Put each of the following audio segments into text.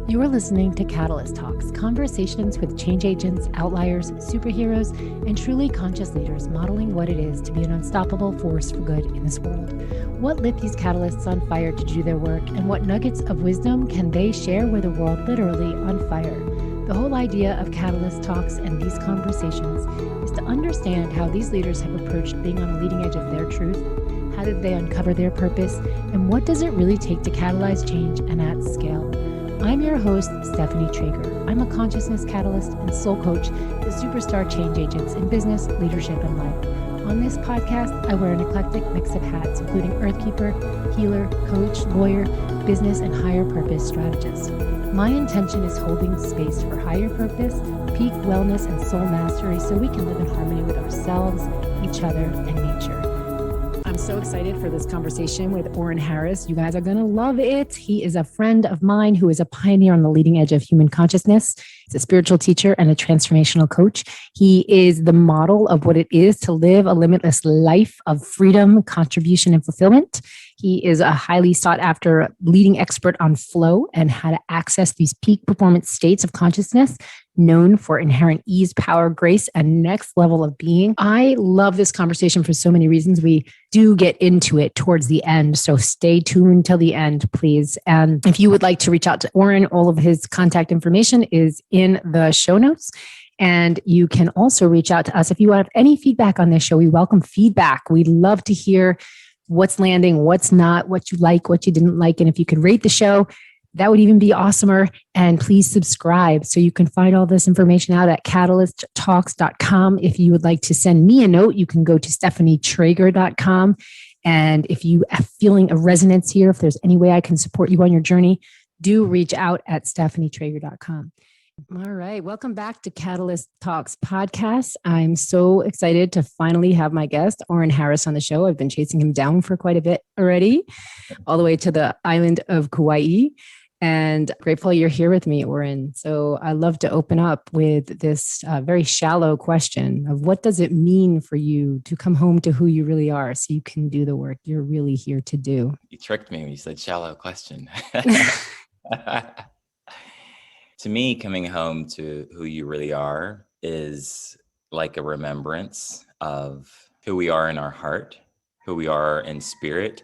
You are listening to Catalyst Talks, conversations with change agents, outliers, superheroes, and truly conscious leaders modeling what it is to be an unstoppable force for good in this world. What lit these catalysts on fire to do their work, and what nuggets of wisdom can they share with a world literally on fire? The whole idea of Catalyst Talks and these conversations is to understand how these leaders have approached being on the leading edge of their truth. How did they uncover their purpose? And what does it really take to catalyze change and at scale? I'm your host, Stephanie Trager. I'm a consciousness catalyst and soul coach to superstar change agents in business, leadership, and life. On this podcast, I wear an eclectic mix of hats, including earthkeeper, healer, coach, lawyer, business, and higher purpose strategist. My intention is holding space for higher purpose, peak wellness, and soul mastery so we can live in harmony with ourselves, each other, and nature. I'm so excited for this conversation with Oren Harris. You guys are going to love it. He is a friend of mine who is a pioneer on the leading edge of human consciousness. He's a spiritual teacher and a transformational coach. He is the model of what it is to live a limitless life of freedom, contribution, and fulfillment. He is a highly sought after leading expert on flow and how to access these peak performance states of consciousness, known for inherent ease, power, grace, and next level of being. I love this conversation for so many reasons. We do get into it towards the end, so stay tuned till the end, please. And if you would like to reach out to Oren, all of his contact information is in the show notes. And you can also reach out to us if you have any feedback on this show. We welcome feedback. We'd love to hear what's landing, what's not, what you like, what you didn't like. And if you could rate the show, that would even be awesomer. And please subscribe so you can find all this information out at catalysttalks.com. If you would like to send me a note, you can go to stephanietrager.com. And if you are feeling a resonance here, if there's any way I can support you on your journey, do reach out at stephanietrager.com. All right. Welcome back to Catalyst Talks podcast. I'm so excited to finally have my guest, Oren Harris, on the show. I've been chasing him down for quite a bit already, all the way to the island of Kauai. And grateful you're here with me, Oren. So I love to open up with this very shallow question of what does it mean for you to come home to who you really are so you can do the work you're really here to do? You tricked me when you said shallow question. To me, coming home to who you really are is like a remembrance of who we are in our heart, who we are in spirit,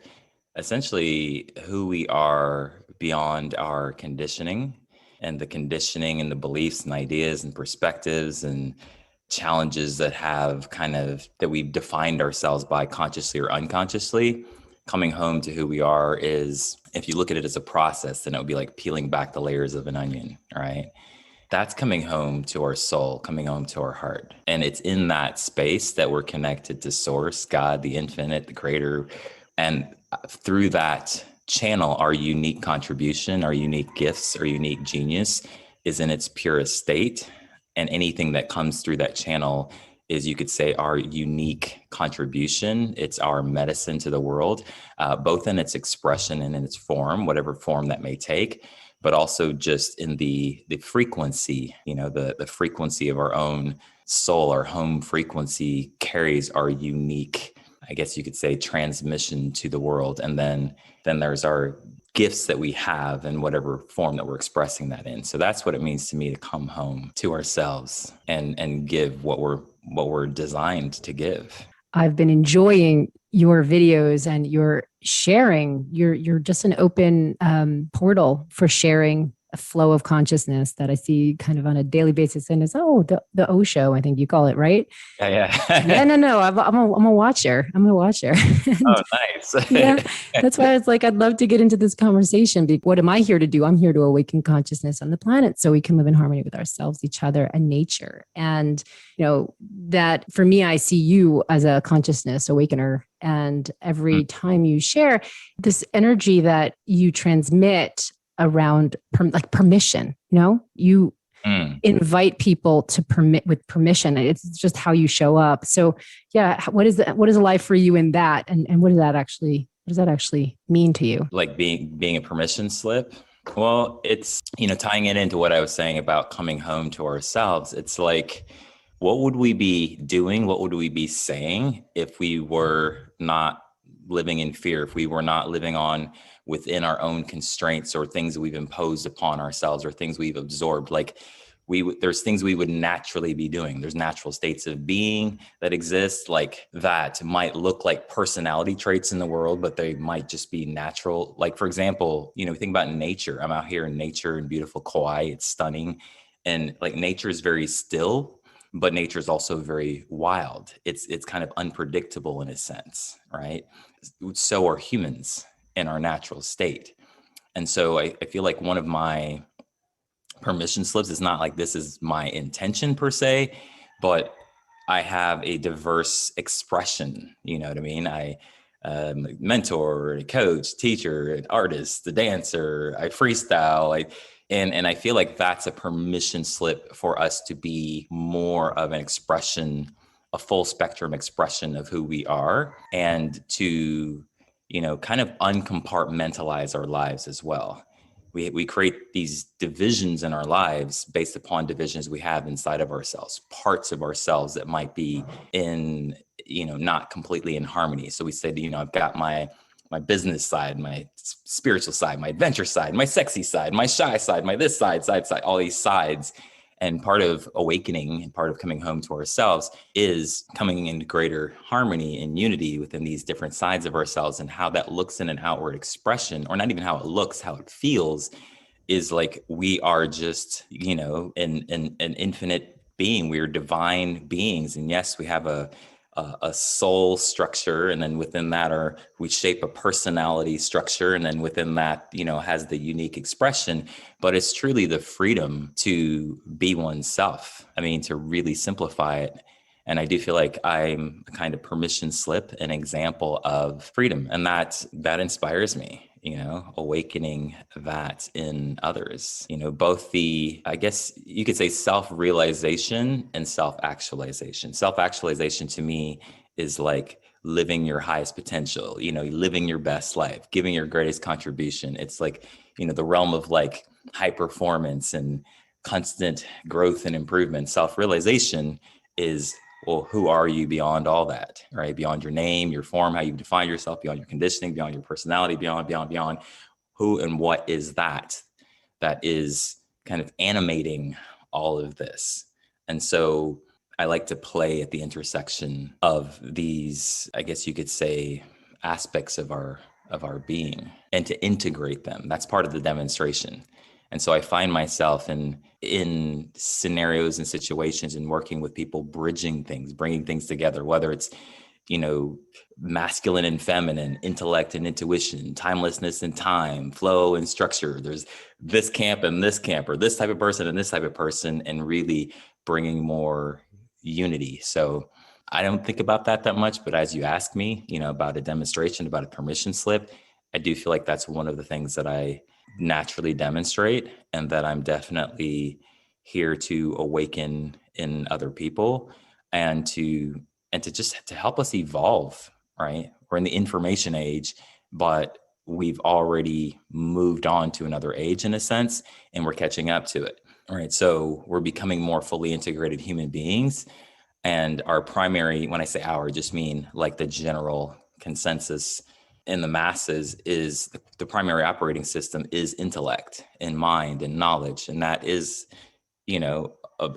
essentially who we are beyond our conditioning and the beliefs and ideas and perspectives and challenges that we've defined ourselves by consciously or unconsciously. Coming home to who we are is, if you look at it as a process, then it would be like peeling back the layers of an onion, right? That's coming home to our soul, coming home to our heart. And it's in that space that we're connected to Source, God, the infinite, the creator. And through that channel, our unique contribution, our unique gifts, our unique genius is in its purest state. And anything that comes through that channel is, you could say, our unique contribution. It's our medicine to the world, both in its expression and in its form, whatever form that may take, but also just in the frequency, the frequency of our own soul. Our home frequency carries our unique, I guess you could say, transmission to the world. And then there's our gifts that we have in whatever form that we're expressing that in. So that's what it means to me to come home to ourselves and give what we're designed to give. I've been enjoying your videos and your sharing. You're just an open portal for sharing a flow of consciousness that I see kind of on a daily basis. And it's, the Osho, I think you call it, right? Yeah. Yeah, no. I'm a watcher. I'm a watcher. Oh, nice. Yeah, that's why it's like, I'd love to get into this conversation. What am I here to do? I'm here to awaken consciousness on the planet so we can live in harmony with ourselves, each other, and nature. And, that for me, I see you as a consciousness awakener. And every time you share this energy that you transmit around permission, you invite people to permit with permission. It's just how you show up. So yeah, what is a life for you in that? And what does that actually mean to you? Like being a permission slip? Well, it's, tying it into what I was saying about coming home to ourselves. It's like, what would we be doing? What would we be saying if we were not living in fear, if we were not living on within our own constraints or things that we've imposed upon ourselves or things we've absorbed, like there's things we would naturally be doing. There's natural states of being that exist, like that might look like personality traits in the world, but they might just be natural. Like, for example, think about nature. I'm out here in nature in beautiful Kauai. It's stunning. And like nature is very still, but nature is also very wild. It's kind of unpredictable in a sense, right? So are humans in our natural state. And so I feel like one of my permission slips is not like this is my intention per se, but I have a diverse expression. You know what I mean? A mentor, a coach, teacher, an artist, a dancer, I freestyle. And I feel like that's a permission slip for us to be more of an expression, a full spectrum expression of who we are, and to, kind of uncompartmentalize our lives as well. We create these divisions in our lives based upon divisions we have inside of ourselves, parts of ourselves that might be in, not completely in harmony. So we say, I've got my business side, my spiritual side, my adventure side, my sexy side, my shy side, my this side, all these sides. And part of awakening and part of coming home to ourselves is coming into greater harmony and unity within these different sides of ourselves, and how that looks in an outward expression, or not even how it looks, how it feels, is like we are just, an infinite being. We are divine beings. And yes, we have a soul structure, and then within that we shape a personality structure, and then within that has the unique expression. But it's truly the freedom to be oneself. I mean, to really simplify it. And I do feel like I'm a kind of permission slip, an example of freedom, and that inspires me, awakening that in others, both I guess you could say self-realization and self-actualization. Self-actualization to me is like living your highest potential, living your best life, giving your greatest contribution. It's like, the realm of like high performance and constant growth and improvement. Self-realization is, well, who are you beyond all that, right? Beyond your name, your form, how you define yourself, beyond your conditioning, beyond your personality, beyond. Who and what is that is kind of animating all of this? And so I like to play at the intersection of these, I guess you could say, aspects of our being, and to integrate them. That's part of the demonstration. And so I find myself in scenarios and situations and working with people, bridging things, bringing things together, whether it's, masculine and feminine, intellect and intuition, timelessness and time, flow and structure. There's this camp and this camp, or this type of person and this type of person, and really bringing more unity. So I don't think about that much, but as you ask me, about a demonstration, about a permission slip, I do feel like that's one of the things that I naturally demonstrate, and that I'm definitely here to awaken in other people, and to just to help us evolve, right? We're in the information age, but we've already moved on to another age in a sense, and we're catching up to it. All right. So we're becoming more fully integrated human beings. And our primary, when I say our, I just mean like the general consensus in the masses, is the primary operating system is intellect and mind and knowledge. And that is,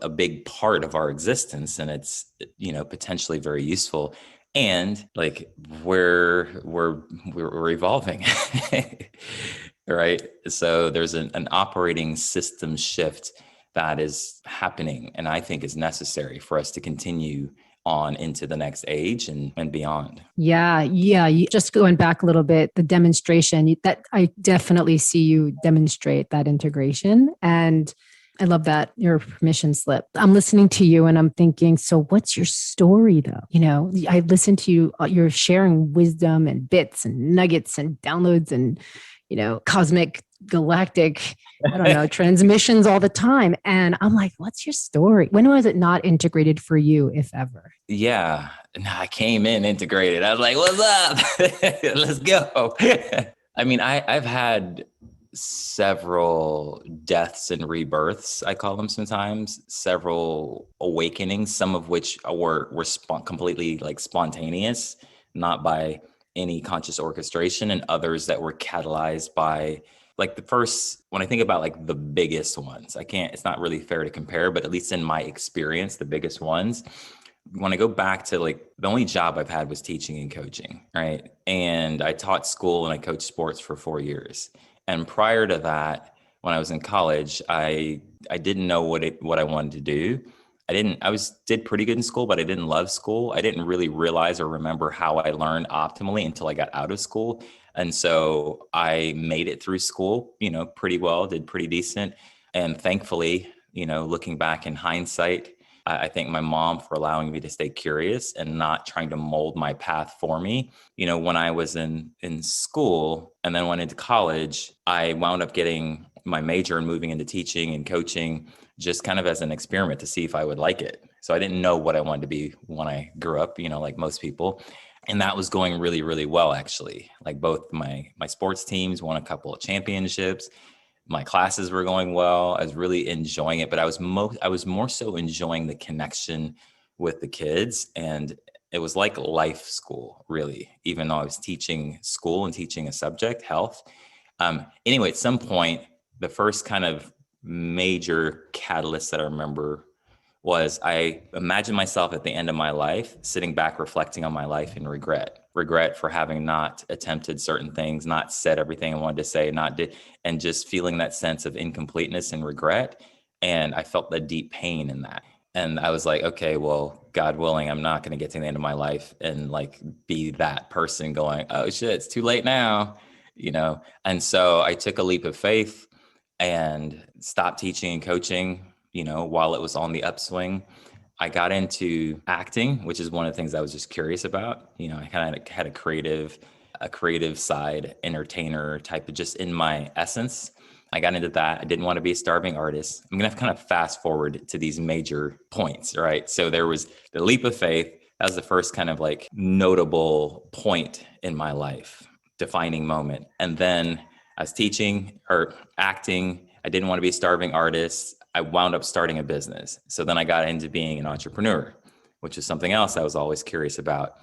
a big part of our existence, and it's, potentially very useful. And like we're evolving, right? So there's an operating system shift that is happening, and I think is necessary for us to continue on into the next age and beyond. Yeah. Just going back a little bit, the demonstration, that I definitely see you demonstrate that integration. And I love that, your permission slip. I'm listening to you and I'm thinking, so what's your story though? I listen to you, you're sharing wisdom and bits and nuggets and downloads and, cosmic, galactic, I don't know, transmissions all the time. And I'm like, what's your story? When was it not integrated for you, if ever? Yeah. I came in integrated. I was like, what's up? Let's go. I mean, I've had several deaths and rebirths, I call them sometimes, several awakenings, some of which were completely like spontaneous, not by any conscious orchestration, and others that were catalyzed by like the first, when I think about like the biggest ones, it's not really fair to compare, but at least in my experience, the biggest ones, when I go back to like the only job I've had was teaching and coaching, right? And I taught school and I coached sports for 4 years. And prior to that, when I was in college, I didn't know what I wanted to do. Did pretty good in school, but I didn't love school. I didn't really realize or remember how I learned optimally until I got out of school. And so I made it through school, pretty well, did pretty decent. And thankfully, looking back in hindsight, I thank my mom for allowing me to stay curious and not trying to mold my path for me. When I was in school and then went into college, I wound up getting my major and moving into teaching and coaching just kind of as an experiment to see if I would like it. So I didn't know what I wanted to be when I grew up, like most people. And that was going really, really well, actually. Like both my sports teams won a couple of championships. My classes were going well. I was really enjoying it, but I was more so enjoying the connection with the kids. And it was like life school, really, even though I was teaching school and teaching a subject, health. Anyway, at some point, the first kind of major catalyst that I remember was I imagined myself at the end of my life, sitting back, reflecting on my life and regret for having not attempted certain things, not said everything I wanted to say, and just feeling that sense of incompleteness and regret. And I felt the deep pain in that. And I was like, okay, well, God willing, I'm not going to get to the end of my life and like be that person going, oh shit, it's too late now,? And so I took a leap of faith and stopped teaching and coaching, while it was on the upswing. I got into acting, which is one of the things I was just curious about. I kind of had a creative side, entertainer type of just in my essence. I got into that. I didn't want to be a starving artist. I'm going to kind of fast forward to these major points, right? So there was the leap of faith. That was the first kind of like notable point in my life, defining moment. And then I was teaching or acting. I didn't want to be a starving artist. I wound up starting a business. So then I got into being an entrepreneur, which is something else I was always curious about.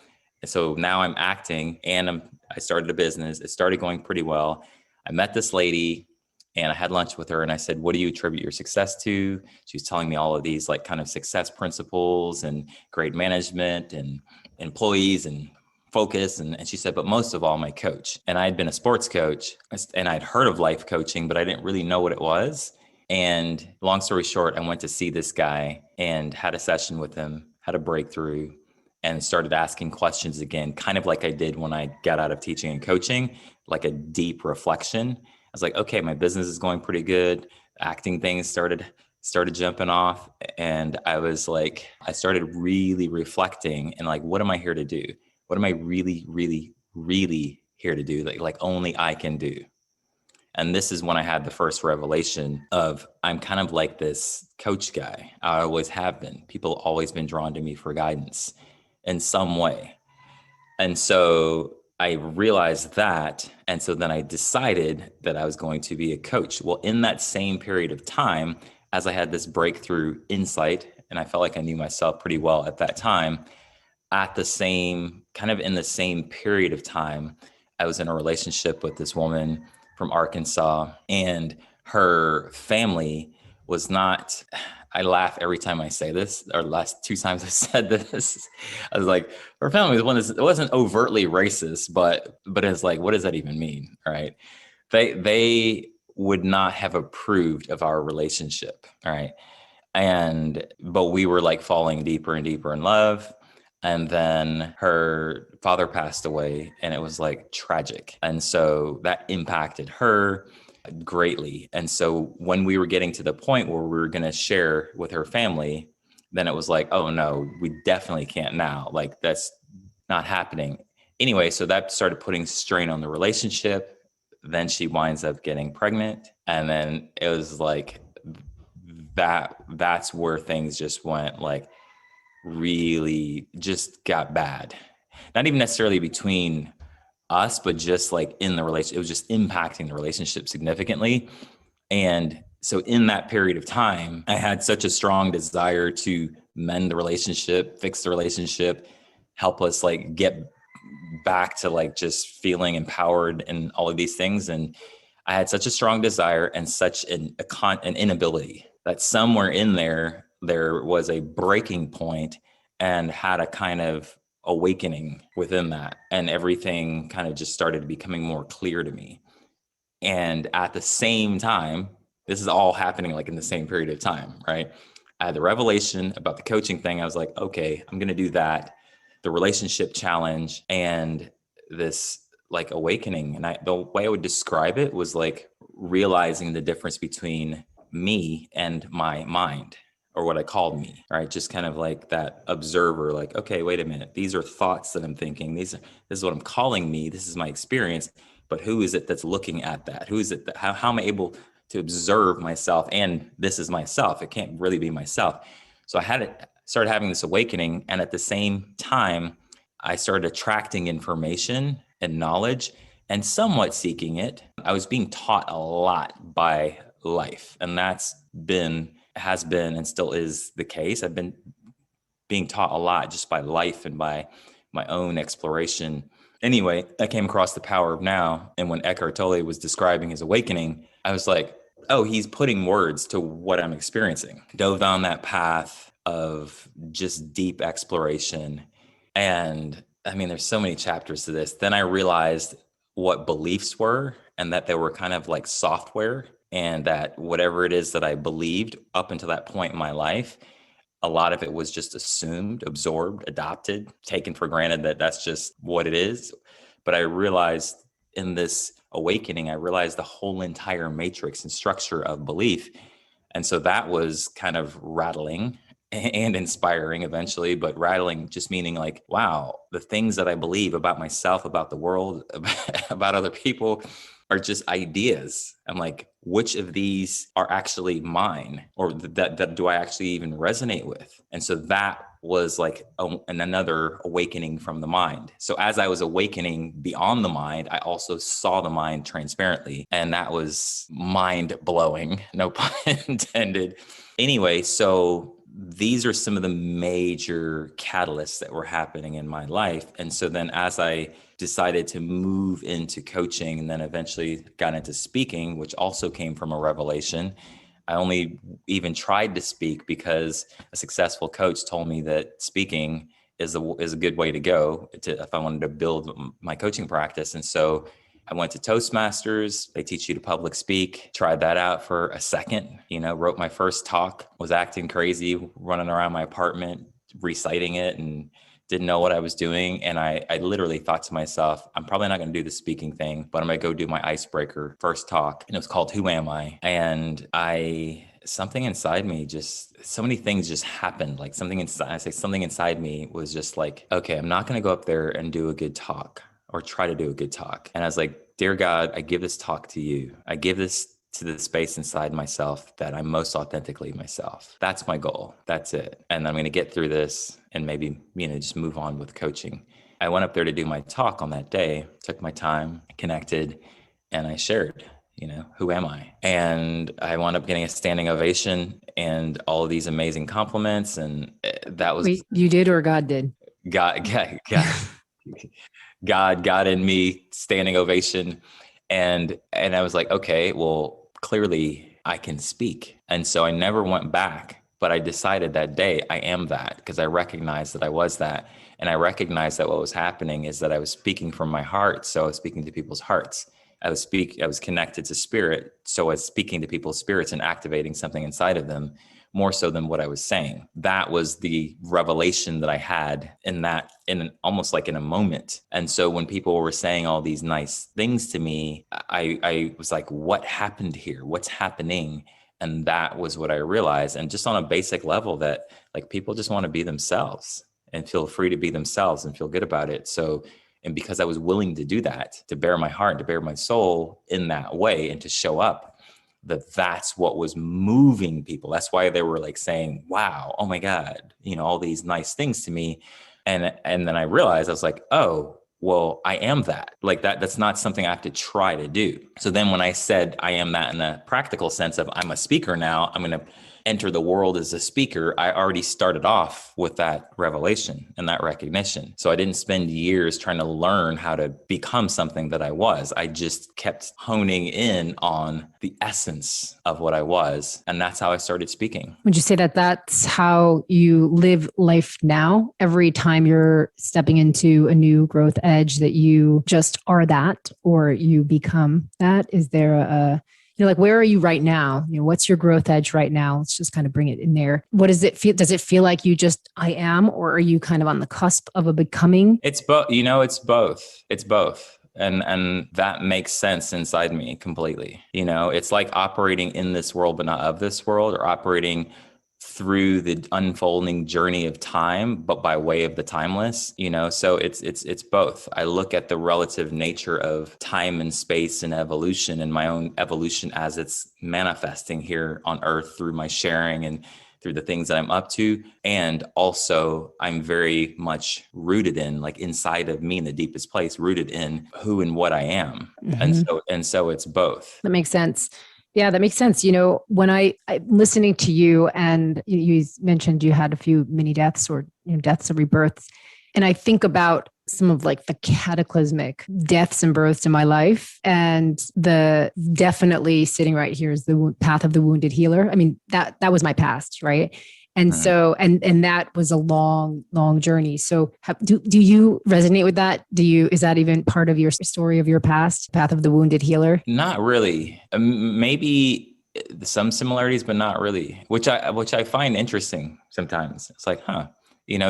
And so now I'm acting and I started a business. It started going pretty well. I met this lady and I had lunch with her and I said, what do you attribute your success to? She was telling me all of these like kind of success principles and great management and employees and focus. And she said, but most of all, my coach. And I had been a sports coach and I'd heard of life coaching, but I didn't really know what it was. And long story short, I went to see this guy and had a session with him, had a breakthrough, and started asking questions again, kind of like I did when I got out of teaching and coaching, like a deep reflection. I was like, okay, my business is going pretty good. Acting things started jumping off. And I was like, I started really reflecting and like, what am I here to do? What am I really, really, really here to do? Like only I can do. And this is when I had the first revelation of I'm kind of like this coach guy. I always have been. People always been drawn to me for guidance in some way. And so I realized that. And so then I decided that I was going to be a coach. Well, in that same period of time, as I had this breakthrough insight, and I felt like I knew myself pretty well at that time, in the same period of time, I was in a relationship with this woman from Arkansas, and her family was not, I laugh every time I say this, or last 2 times I said this. I was like, her family it wasn't overtly racist, but it's like, what does that even mean? All right. They would not have approved of our relationship. All right. But we were like falling deeper and deeper in love. And then her father passed away and it was like tragic. And so that impacted her greatly. And so when we were getting to the point where we were going to share with her family, then it was like, oh no, we definitely can't now. Like that's not happening. Anyway, so that started putting strain on the relationship. Then she winds up getting pregnant. And then it was like that's where things just went like, really just got bad. Not even necessarily between us, but just like in the relationship, it was just impacting the relationship significantly. And so in that period of time, I had such a strong desire to mend the relationship, fix the relationship, help us like get back to like just feeling empowered and all of these things. And I had such a strong desire and such an inability that somewhere in there was a breaking point and had a kind of awakening within that. And everything kind of just started becoming more clear to me. And at the same time, this is all happening like in the same period of time, right? I had the revelation about the coaching thing. I was like, okay, I'm going to do that. The relationship challenge and this like awakening. And the way I would describe it was like realizing the difference between me and my mind, or what I called me, right? Just kind of like that observer, like, okay, wait a minute. These are thoughts that I'm thinking. This is what I'm calling me. This is my experience. But who is it that's looking at that? Who is it that, how am I able to observe myself? And this is myself. It can't really be myself. So started having this awakening. And at the same time, I started attracting information and knowledge and somewhat seeking it. I was being taught a lot by life. And has been and still is the case. I've been being taught a lot just by life and by my own exploration. Anyway, I came across the power of now. And when Eckhart Tolle was describing his awakening, I was like, oh, he's putting words to what I'm experiencing. Dove down that path of just deep exploration. And I mean, there's so many chapters to this. Then I realized what beliefs were and that they were kind of like software, and that whatever it is that I believed up until that point in my life, a lot of it was just assumed, absorbed, adopted, taken for granted that that's just what it is. But I realized in this awakening, I realized the whole entire matrix and structure of belief. And so that was kind of rattling and inspiring eventually, but rattling just meaning like, wow, the things that I believe about myself, about the world, about other people are just ideas. I'm like, which of these are actually mine, or that do I actually even resonate with? And so that was like another awakening from the mind. So as I was awakening beyond the mind, I also saw the mind transparently. And that was mind blowing, no pun intended. Anyway, so these are some of the major catalysts that were happening in my life. And so then as I decided to move into coaching and then eventually got into speaking, which also came from a revelation, I only even tried to speak because a successful coach told me that speaking is a good way to go if I wanted to build my coaching practice. And so I went to Toastmasters. They teach you to public speak. Tried that out for a second, wrote my first talk, was acting crazy, running around my apartment, reciting it, and didn't know what I was doing. And I literally thought to myself, I'm probably not going to do the speaking thing, but I'm going to go do my icebreaker first talk. And it was called Who Am I? And something inside me, just so many things just happened. Like something inside me was just like, okay, I'm not going to go up there and do a good talk or try to do a good talk. And I was like, dear God, I give this talk to you. I give this to the space inside myself that I'm most authentically myself. That's my goal. That's it. And I'm going to get through this and maybe, just move on with coaching. I went up there to do my talk on that day, took my time, connected, and I shared, who am I? And I wound up getting a standing ovation and all of these amazing compliments. And that was... Wait, you did or God did? God. God got in me, standing ovation. And I was like, okay, well, clearly I can speak. And so I never went back, but I decided that day I am that, because I recognized that I was that. And I recognized that what was happening is that I was speaking from my heart. So I was speaking to people's hearts. I was connected to spirit. So I was speaking to people's spirits and activating something inside of them, more so than what I was saying. That was the revelation that I had almost like in a moment. And so when people were saying all these nice things to me, I was like, what happened here? What's happening? And that was what I realized. And just on a basic level, that like people just want to be themselves and feel free to be themselves and feel good about it. So, and because I was willing to do that, to bare my heart, to bare my soul in that way, and to show up, that's what was moving people. That's why they were like saying, wow, oh my God, all these nice things to me. And then I realized, I was like, oh, well, I am that. Like that's not something I have to try to do. So then when I said I am that in a practical sense of I'm a speaker now, I'm going to enter the world as a speaker, I already started off with that revelation and that recognition. So I didn't spend years trying to learn how to become something that I was. I just kept honing in on the essence of what I was. And that's how I started speaking. Would you say that that's how you live life now? Every time you're stepping into a new growth edge, that you just are that, or you become that? Is there like, where are you right now? What's your growth edge right now? Let's just kind of bring it in there. What does it feel? Does it feel like you just, I am, or are you kind of on the cusp of a becoming? It's both, it's both. It's both. And that makes sense inside me completely. It's like operating in this world, but not of this world, or operating through the unfolding journey of time, but by way of the timeless, so it's both. I look at the relative nature of time and space and evolution, and my own evolution as it's manifesting here on earth through my sharing and through the things that I'm up to. And also I'm very much rooted in, like, inside of me in the deepest place, rooted in who and what I am. Mm-hmm. And so it's both. That makes sense. Yeah, that makes sense. When I listening to you, and you mentioned you had a few mini deaths, or deaths and rebirths, and I think about some of like the cataclysmic deaths and births in my life, and the definitely sitting right here is the path of the wounded healer. I mean, that was my past, right? And so, and that was a long, long journey. So do you resonate with that? Is that even part of your story of your past, path of the wounded healer? Not really. Maybe some similarities, but not really, which I find interesting sometimes. It's like,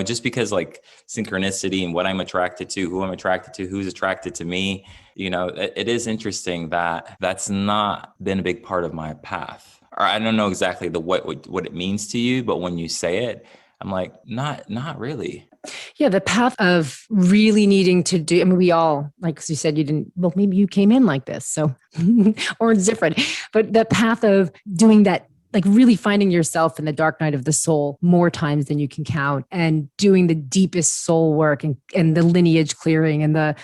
just because, like, synchronicity and what I'm attracted to, who I'm attracted to, who's attracted to me, it is interesting that that's not been a big part of my path. Or I don't know exactly what it means to you, but when you say it, I'm like, not really. Yeah, the path of really needing to do, I mean, we all, like, as you said, maybe you came in like this, so, or it's different, but the path of doing that, like really finding yourself in the dark night of the soul more times than you can count, and doing the deepest soul work, and the lineage clearing, and the,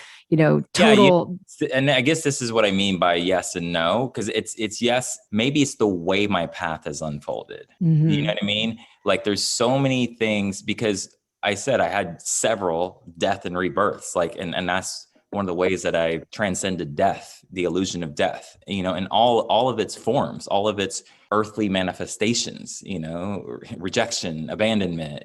total. Yeah, and I guess this is what I mean by yes and no, because it's yes, maybe it's the way my path has unfolded. Mm-hmm. You know what I mean? Like, there's so many things, because I said I had several death and rebirths, like, and that's one of the ways that I transcended death, the illusion of death, in all of its forms, all of its earthly manifestations, rejection, abandonment,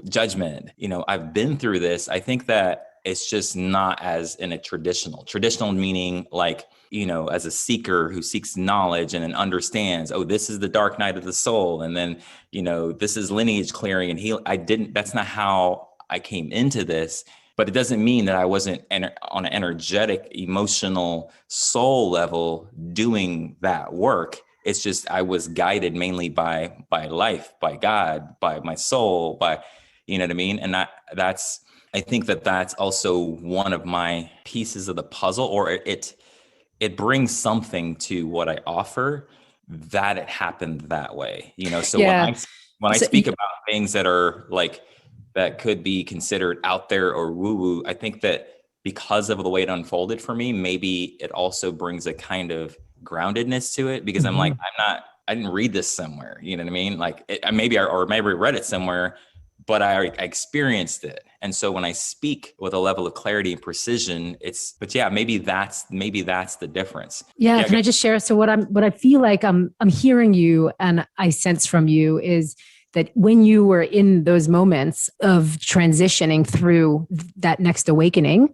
judgment. I've been through this. I think that it's just not as in a traditional meaning, like, as a seeker who seeks knowledge and then understands, oh, this is the dark night of the soul, and then, this is lineage clearing and heal. That's not how I came into this. But it doesn't mean that I wasn't on an energetic, emotional, soul level doing that work. It's just I was guided mainly by life, by God, by my soul, you know what I mean? And I think that's also one of my pieces of the puzzle, or it brings something to what I offer, that it happened that way. So yeah. when I speak about things that are like, that could be considered out there or woo-woo, I think that because of the way it unfolded for me, maybe it also brings a kind of groundedness to it, because mm-hmm. I'm like, I didn't read this somewhere. You know what I mean? Like, maybe I read it somewhere, but I experienced it. And so when I speak with a level of clarity and precision, maybe that's the difference. Yeah. Can I just share? So what I feel like I'm hearing you, and I sense from you, is that when you were in those moments of transitioning through that next awakening,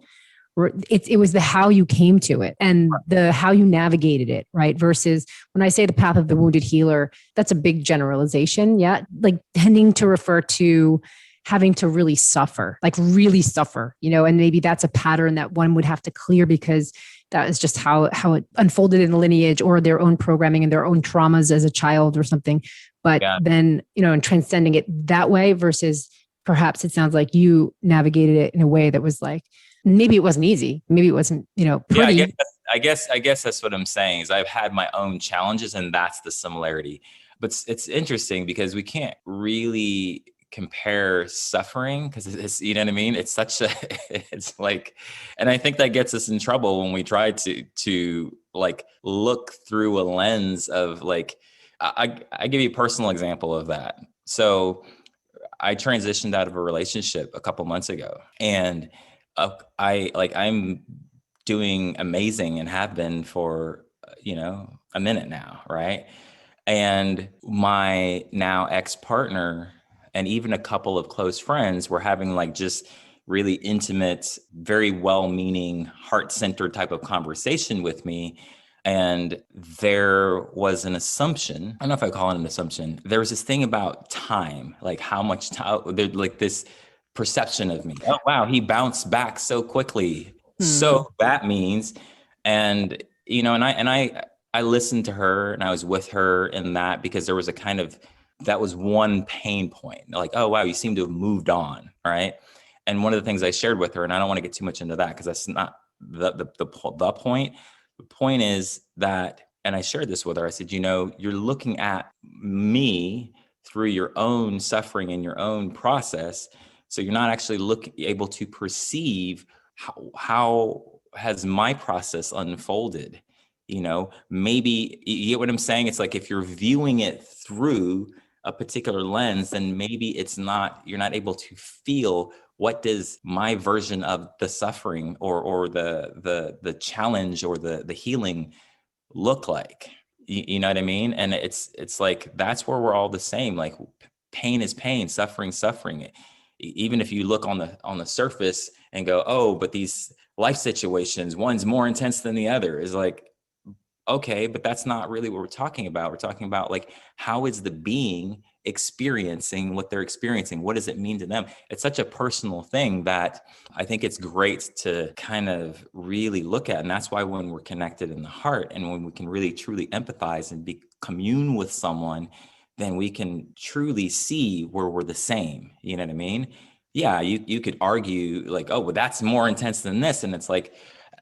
it was the how you came to it, and the how you navigated it, right? Versus when I say the path of the wounded healer, that's a big generalization. Yeah. Like, tending to refer to having to really suffer, and maybe that's a pattern that one would have to clear, because that is just how it unfolded in the lineage, or their own programming and their own traumas as a child or something. But then, and transcending it that way, versus perhaps it sounds like you navigated it in a way that was like, maybe it wasn't easy. Maybe it wasn't, pretty. Yeah, I guess that's what I'm saying, is I've had my own challenges, and that's the similarity. But it's interesting because we can't really compare suffering, because it's, you know what I mean? It's it's like, and I think that gets us in trouble when we try to like look through a lens of like, I give you a personal example of that. So I transitioned out of a relationship a couple months ago, and I'm doing amazing and have been for a minute now, right? And my now ex-partner and even a couple of close friends were having like just really intimate, very well-meaning, heart-centered type of conversation with me. And there was an assumption. I don't know if I call it an assumption. There was this thing about time, like how much time, like this perception of me. Oh, wow, he bounced back so quickly. So that means, and I listened to her and I was with her in that because there was that was one pain point. Like, oh, wow, you seem to have moved on. Right. And one of the things I shared with her, and I don't want to get too much into that because that's not the point. The point is that, and I shared this with her, I said, you're looking at me through your own suffering and your own process. So you're not actually able to perceive how has my process unfolded. Maybe you get what I'm saying? It's like if you're viewing it through a particular lens, then maybe you're not able to feel what does my version of the suffering or the challenge or the healing look like. You know what I mean? And it's like that's where we're all the same. Like pain is pain, suffering. Even if you look on the surface and go, oh, but these life situations, one's more intense than the other, is like, okay, but that's not really what we're talking about. We're talking about like, how is the being experiencing what they're experiencing? What does it mean to them? It's such a personal thing that I think it's great to kind of really look at. And that's why when we're connected in the heart and when we can really truly empathize and commune with someone, then we can truly see where we're the same. You know what I mean? Yeah, you could argue like, oh, well, that's more intense than this. And it's like,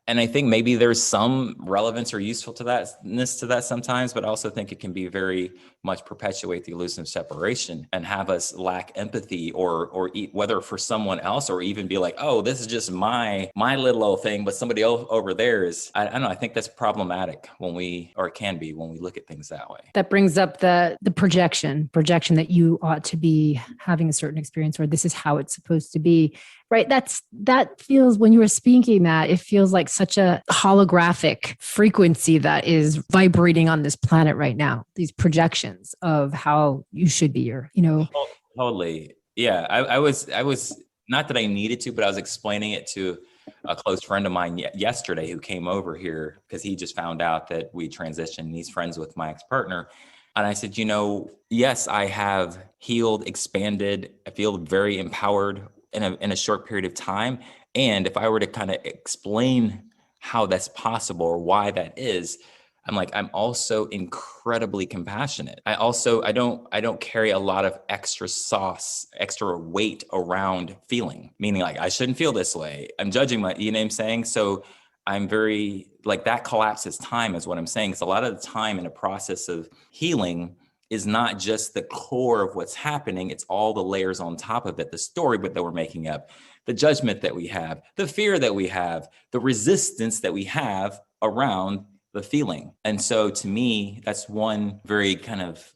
and I think maybe there's some relevance or useful to that sometimes, but I also think it can be very much perpetuate the illusion of separation and have us lack empathy or whether for someone else or even be like, oh, this is just my little old thing, but somebody else over there is, I don't know. I think that's problematic it can be when we look at things that way. That brings up the projection that you ought to be having a certain experience or this is how it's supposed to be. Right. That feels, when you were speaking that, it feels like such a holographic frequency that is vibrating on this planet right now. These projections of how you should be, or, Totally. Yeah. I was not that I needed to, but I was explaining it to a close friend of mine yesterday who came over here because he just found out that we transitioned and he's friends with my ex-partner. And I said, yes, I have healed, expanded. I feel very empowered in a short period of time. And if I were to kind of explain how that's possible or why that is, I'm also incredibly compassionate. I don't carry a lot of extra sauce, extra weight around feeling, meaning like I shouldn't feel this way. I'm judging you know what I'm saying? So I'm very like that collapses time is what I'm saying. Because a lot of the time in a process of healing is not just the core of what's happening. It's all the layers on top of it, the story that we're making up, the judgment that we have, the fear that we have, the resistance that we have around the feeling. And so to me, that's one very kind of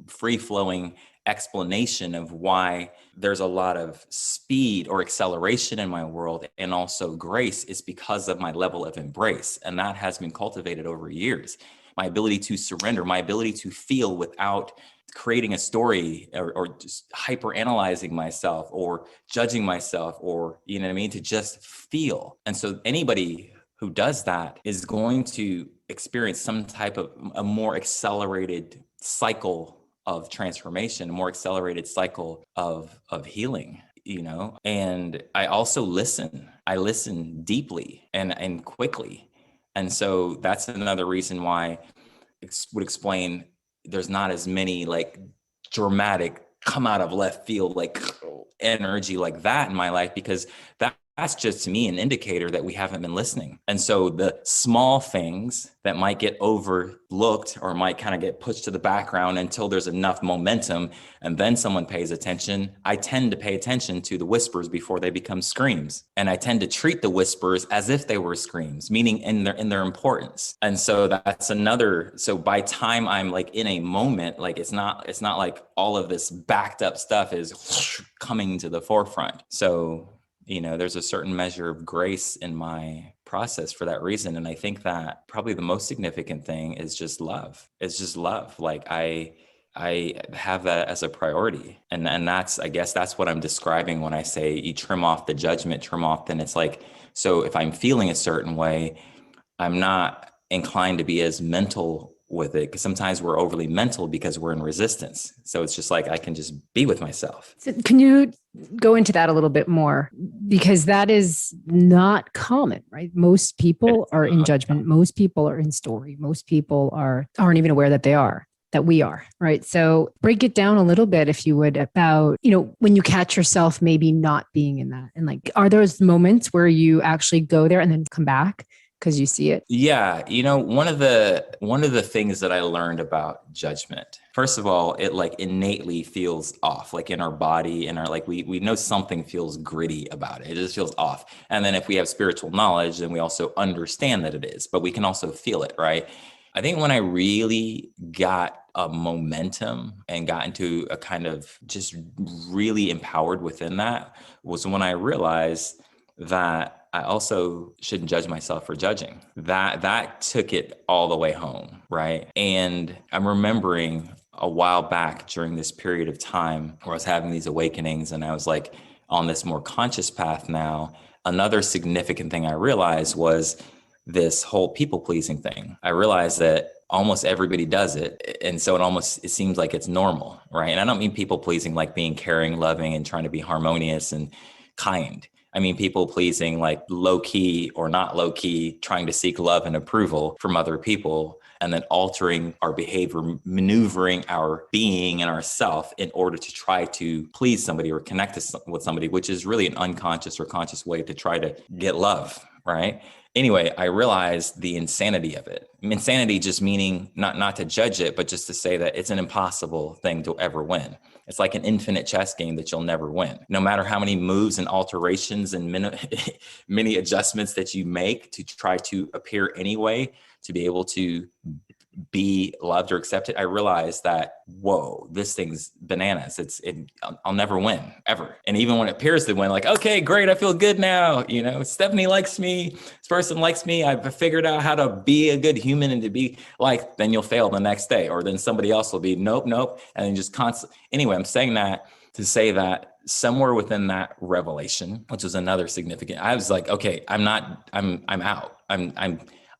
free-flowing explanation of why there's a lot of speed or acceleration in my world and also grace is because of my level of embrace. And that has been cultivated over years. My ability to surrender, my ability to feel without creating a story or just hyper analyzing myself or judging myself or, you know what I mean, to just feel. And so anybody who does that is going to experience some type of a more accelerated cycle of transformation, a more accelerated cycle of healing, and I also I listen deeply and quickly. And so that's another reason why would explain there's not as many like dramatic come out of left field, like energy like that in my life, because that that's just to me an indicator that we haven't been listening. And so the small things that might get overlooked or might kind of get pushed to the background until there's enough momentum and then someone pays attention, I tend to pay attention to the whispers before they become screams. And I tend to treat the whispers as if they were screams, meaning in their importance. And so that's another, so by time I'm like in a moment, like it's not like all of this backed up stuff is coming to the forefront. So there's a certain measure of grace in my process for that reason. And I think that probably the most significant thing is just love. It's just love. Like I have that as a priority. And that's, I guess that's what I'm describing when I say you trim off the judgment, then it's like, so if I'm feeling a certain way, I'm not inclined to be as mental with it, because sometimes we're overly mental because we're in resistance. So it's just like I can just be with myself. So can you go into that a little bit more? Because that is not common, right? Most people are in judgment. Most people are in story. Most people aren't even aware that we are, right? So break it down a little bit, if you would, about, when you catch yourself maybe not being in that. And like, are those moments where you actually go there and then come back because you see it? Yeah. One of the things that I learned about judgment, first of all, it like innately feels off, like in our body and we know something feels gritty about it. It just feels off. And then if we have spiritual knowledge, then we also understand that it is, but we can also feel it, right? I think when I really got a momentum and got into a kind of just really empowered within that was when I realized that I also shouldn't judge myself for judging. That took it all the way home, right? And I'm remembering a while back during this period of time where I was having these awakenings and I was like on this more conscious path now. Another significant thing I realized was this whole people pleasing thing. I realized that almost everybody does it. And so it seems like it's normal, right? And I don't mean people pleasing like being caring, loving, and trying to be harmonious and kind. I mean, people pleasing like low key or not low key, trying to seek love and approval from other people, and then altering our behavior, maneuvering our being and ourself in order to try to please somebody or connect with somebody, which is really an unconscious or conscious way to try to get love, right? Anyway, I realized the insanity of it. Insanity just meaning not to judge it, but just to say that it's an impossible thing to ever win. It's like an infinite chess game that you'll never win. No matter how many moves and alterations and many adjustments that you make to try to appear anyway, to be able to be loved or accepted, I realized that, whoa, this thing's bananas. I'll never win, ever. And even when it appears to win, like, okay, great, I feel good now. Stephanie likes me. This person likes me. I've figured out how to be a good human and to be like, then you'll fail the next day. Or then somebody else will be, nope. And then just Anyway, I'm saying that to say that somewhere within that revelation, which was another significant, I was like, okay, I'm out. I'm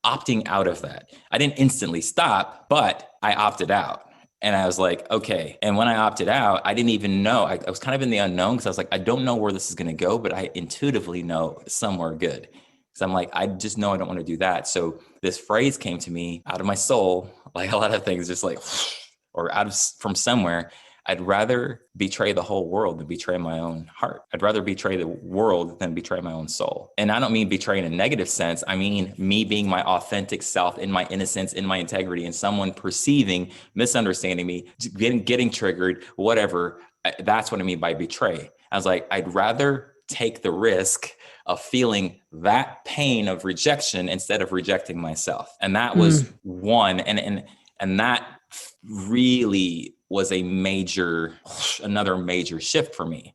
opting out of that. I didn't instantly stop, but I opted out. And I was like, okay. And when I opted out, I didn't even know. I was kind of in the unknown because I was like, I don't know where this is going to go, but I intuitively know somewhere good. Because I'm like, I just know I don't want to do that. So this phrase came to me out of my soul, like a lot of things, just like, or from somewhere. I'd rather betray the whole world than betray my own heart. I'd rather betray the world than betray my own soul. And I don't mean betray in a negative sense. I mean me being my authentic self, in my innocence, in my integrity, and someone perceiving, misunderstanding me, getting triggered, whatever. That's what I mean by betray. I was like, I'd rather take the risk of feeling that pain of rejection instead of rejecting myself. And that was one. And that really was another major shift for me.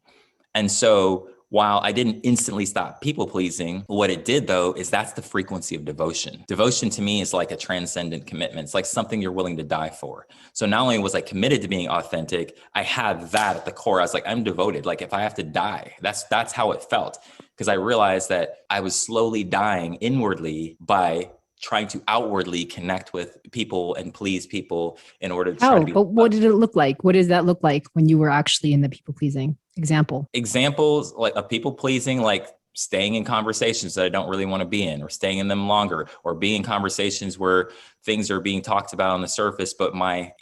And so while I didn't instantly stop people pleasing, what it did though, is that's the frequency of devotion. Devotion to me is like a transcendent commitment. It's like something you're willing to die for. So not only was I committed to being authentic, I had that at the core. I was like, I'm devoted. Like if I have to die, that's how it felt. Because I realized that I was slowly dying inwardly by trying to outwardly connect with people and please people in order to try to be. But what did it look like? What does that look like when you were actually in the people pleasing? Examples like of people pleasing, like staying in conversations that I don't really want to be in, or staying in them longer, or being in conversations where things are being talked about on the surface, but my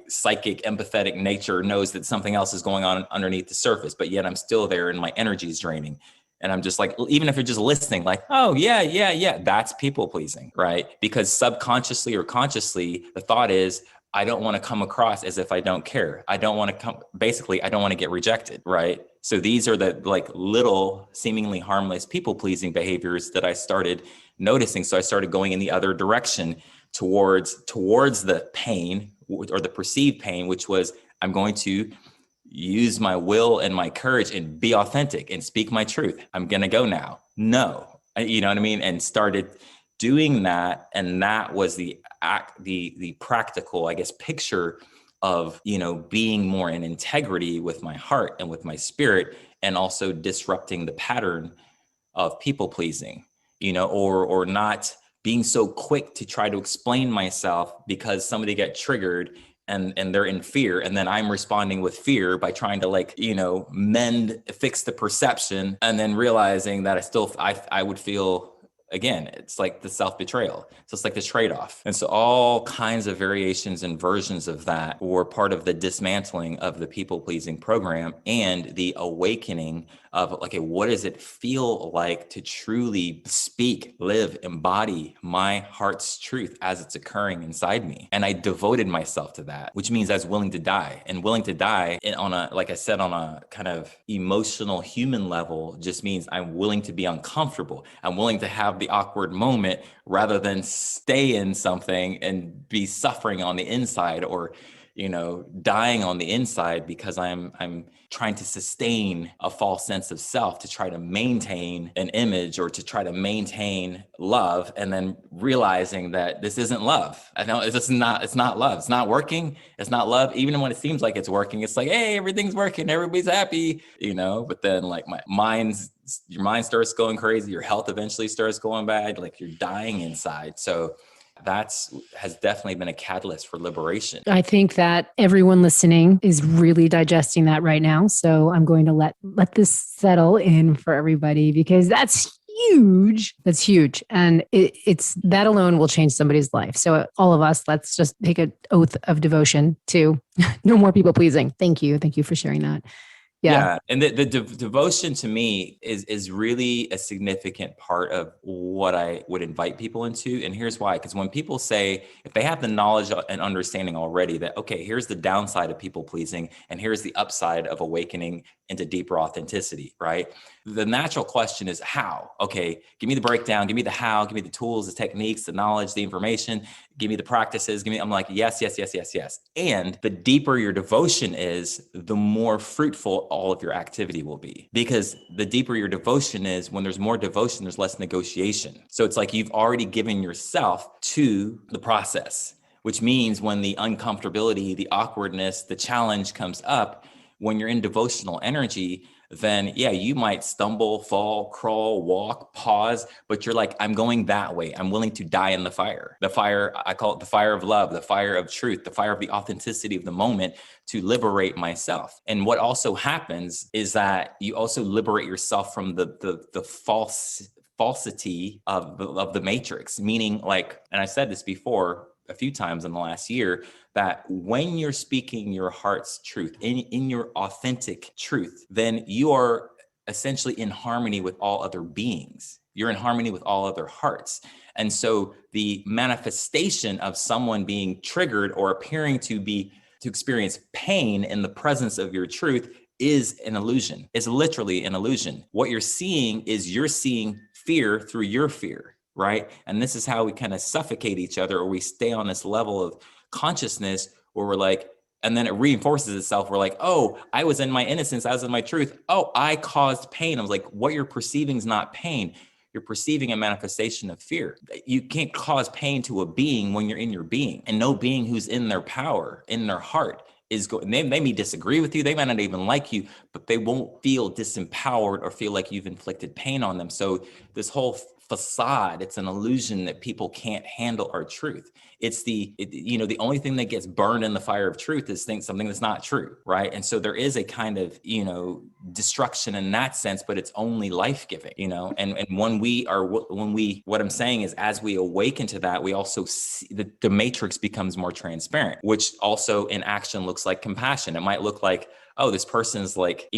psychic empathetic nature knows that something else is going on underneath the surface, but yet I'm still there and my energy is draining. And I'm just like, even if you're just listening, like, oh yeah, yeah, yeah, that's people pleasing, right? Because subconsciously or consciously, the thought is, I don't want to come across as if I don't care. I don't want to basically, I don't want to get rejected, right? So these are the like little seemingly harmless people pleasing behaviors that I started noticing. So I started going in the other direction towards the pain or the perceived pain, which was, I'm going to use my will and my courage and be authentic and speak my truth. I'm going to go now. No, you know what I mean? And started doing that. And that was the practical, I guess, picture of, you know, being more in integrity with my heart and with my spirit, and also disrupting the pattern of people pleasing, you know, or not being so quick to try to explain myself because somebody got triggered and they're in fear, and then I'm responding with fear by trying to, like, you know, fix the perception, and then realizing that I would feel, again, it's like the self-betrayal. So it's like the trade-off. And so all kinds of variations and versions of that were part of the dismantling of the people-pleasing program and the awakening of, like, what does it feel like to truly speak, live, embody my heart's truth as it's occurring inside me. And I devoted myself to that, which means I was willing to die. And willing to die on a, like I said, on a kind of emotional human level, just means I'm willing to be uncomfortable. I'm willing to have the awkward moment rather than stay in something and be suffering on the inside, or, you know, dying on the inside because I'm trying to sustain a false sense of self to try to maintain an image or to try to maintain love, and then realizing that this isn't love. I know it's not love. It's not working. It's not love. Even when it seems like it's working, it's like, hey, everything's working, everybody's happy, you know, but then, like, your mind starts going crazy, your health eventually starts going bad, like you're dying inside. So has definitely been a catalyst for liberation. I think that everyone listening is really digesting that right now. So I'm going to let this settle in for everybody, because that's huge. That's huge. And it's that alone will change somebody's life. So all of us, let's just take an oath of devotion to no more people pleasing. Thank you. Thank you for sharing that. Yeah. And the devotion to me is really a significant part of what I would invite people into. And here's why. Because when people say, if they have the knowledge and understanding already that, okay, here's the downside of people pleasing, and here's the upside of awakening into deeper authenticity, right? The natural question is how? Okay, give me the breakdown, give me the how, give me the tools, the techniques, the knowledge, the information, give me the practices, I'm like, yes. And the deeper your devotion is, the more fruitful all of your activity will be. Because the deeper your devotion is, when there's more devotion, there's less negotiation. So it's like you've already given yourself to the process, which means when the uncomfortability, the awkwardness, the challenge comes up, when you're in devotional energy, then yeah, you might stumble, fall, crawl, walk, pause, but you're like, I'm going that way. I'm willing to die in the fire. The fire, I call it the fire of love, the fire of truth, the fire of the authenticity of the moment, to liberate myself. And what also happens is that you also liberate yourself from the falsity of the matrix, meaning, like, and I said this before a few times in the last year, that when you're speaking your heart's truth, in your authentic truth, then you are essentially in harmony with all other beings. You're in harmony with all other hearts. And so the manifestation of someone being triggered or appearing to experience pain in the presence of your truth is an illusion. It's literally an illusion. What you're seeing fear through your fear, right? And this is how we kind of suffocate each other, or we stay on this level of consciousness where we're like, and then it reinforces itself. We're like, oh, I was in my innocence, I was in my truth. Oh, I caused pain. I was like, what you're perceiving is not pain. You're perceiving a manifestation of fear. You can't cause pain to a being when you're in your being. And no being who's in their power, in their heart, is going. They may disagree with you. They might not even like you, but they won't feel disempowered or feel like you've inflicted pain on them. So this whole facade, it's an illusion that people can't handle our truth. It's the only thing that gets burned in the fire of truth is something that's not true, right? And so there is a kind of, destruction in that sense, but it's only life-giving, and what I'm saying is, as we awaken to that, we also see the matrix becomes more transparent, which also in action looks like compassion. It might look like oh, this person's like,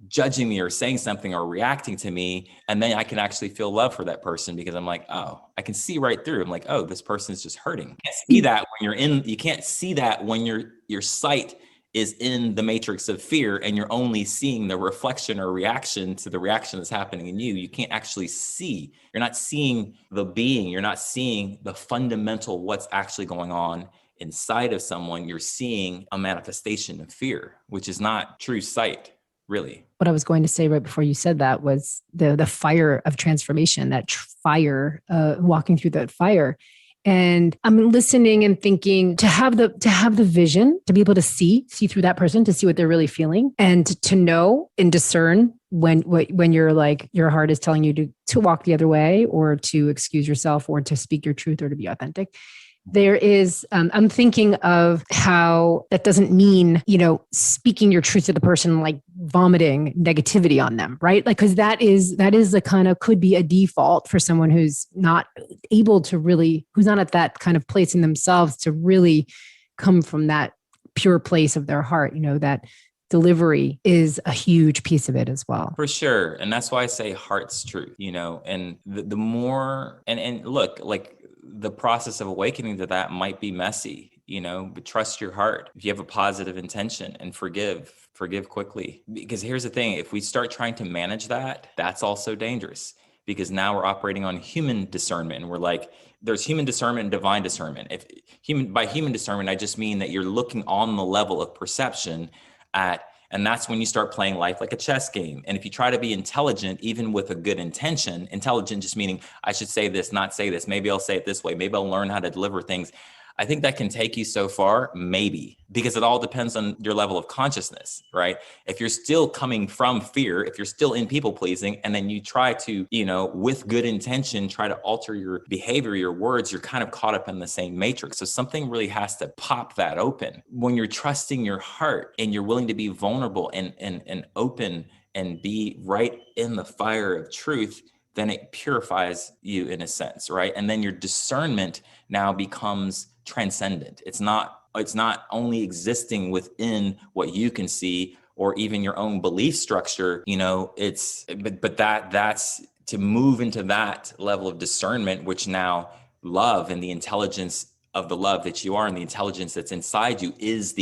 judging me or saying something or reacting to me. And then I can actually feel love for that person because I'm like, oh, I can see right through. I'm like, oh, this person's just hurting. You can't see that when you can't see that when your sight is in the matrix of fear and you're only seeing the reflection or reaction to the reaction that's happening in you. You can't actually see. You're not seeing the being. You're not seeing the fundamental what's actually going on inside of someone. You're seeing a manifestation of fear, which is not true sight, really. What I was going to say right before you said that was the fire of transformation, that fire, walking through that fire. And I'm listening and thinking to have the vision, to be able to see through that person, to see what they're really feeling, and to know and discern when you're like, your heart is telling you to walk the other way, or to excuse yourself, or to speak your truth, or to be authentic. There is, I'm thinking of how that doesn't mean, speaking your truth to the person, like vomiting negativity on them, right? Like, cause that is the kind of, could be a default for someone who's not able to really, who's not at that kind of place in themselves to really come from that pure place of their heart, that delivery is a huge piece of it as well. For sure. And that's why I say heart's truth, and the more, and look, like, the process of awakening to that might be messy, but trust your heart. If you have a positive intention, and forgive quickly. Because here's the thing, if we start trying to manage that, that's also dangerous, because now we're operating on human discernment. And we're like, there's human discernment and divine discernment. By human discernment, I just mean that you're looking on the level of perception and that's when you start playing life like a chess game. And if you try to be intelligent, even with a good intention, intelligent just meaning I should say this, not say this, maybe I'll say it this way, maybe I'll learn how to deliver things. I think that can take you so far, maybe, because it all depends on your level of consciousness, right? If you're still coming from fear, if you're still in people pleasing, and then you try to, with good intention, try to alter your behavior, your words, you're kind of caught up in the same matrix. So something really has to pop that open. When you're trusting your heart and you're willing to be vulnerable and open and be right in the fire of truth, then it purifies you in a sense, right? And then your discernment now becomes transcendent. It's not only existing within what you can see or even your own belief structure, but that's to move into that level of discernment, which now love and the intelligence of the love that you are and the intelligence that's inside you is